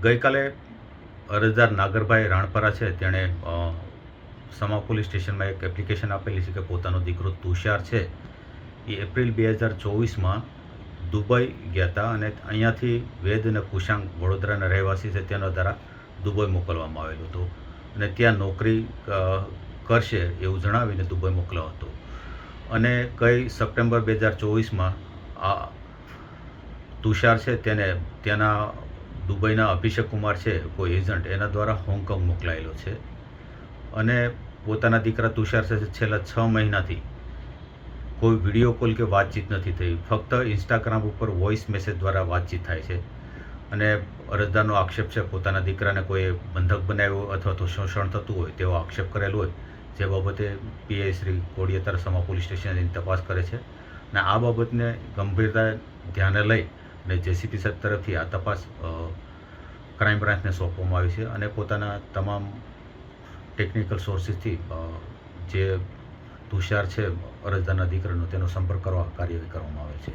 ગઈકાલે અરજદાર નાગરભાઈ રાણપરા છે તેણે સમા પોલીસ સ્ટેશનમાં એક એપ્લિકેશન આપેલી છે કે પોતાનો દીકરો તુષાર છે એ એપ્રિલ 2024માં દુબઈ ગયા હતા અને અહીંયાથી વેદ અને કુશાંગ વડોદરાના રહેવાસી છે તેના દ્વારા દુબઈ મોકલવામાં આવેલું હતું અને ત્યાં નોકરી કરશે એવું જણાવીને દુબઈ મોકલ્યો હતો અને કઈ સપ્ટેમ્બર 2024માં આ તુષાર છે તેને ત્યાંના દુબઈના અભિષેક કુમાર છે કોઈ એજન્ટ એના દ્વારા હોંગકોંગ મોકલાયેલો છે અને પોતાના દીકરા તુષાર સાથે છેલ્લા 6 મહિનાથી કોઈ વિડીયો કોલ કે વાતચીત નથી થઈ, ફક્ત ઇન્સ્ટાગ્રામ ઉપર વોઇસ મેસેજ દ્વારા વાતચીત થાય છે અને અરજદારનો આક્ષેપ છે પોતાના દીકરાને કોઈ બંધક બનાવ્યો અથવા તો શોષણ થતું હોય તેવો આક્ષેપ કરેલો હોય, જે બાબતે પીઆઈ શ્રી કોડિયાતર સમા પોલીસ સ્ટેશનની તપાસ કરે છે અને આ બાબતને ગંભીરતા ધ્યાને લઈ અને જેસીપી સાહેબ તરફથી આ તપાસ ક્રાઇમ બ્રાન્ચને સોંપવામાં આવી છે અને પોતાના તમામ ટેકનિકલ સોર્સિસથી જે તુષાર છે અરજદારના દીકરાનો તેનો સંપર્ક કરવા કાર્યવાહી કરવામાં આવે છે.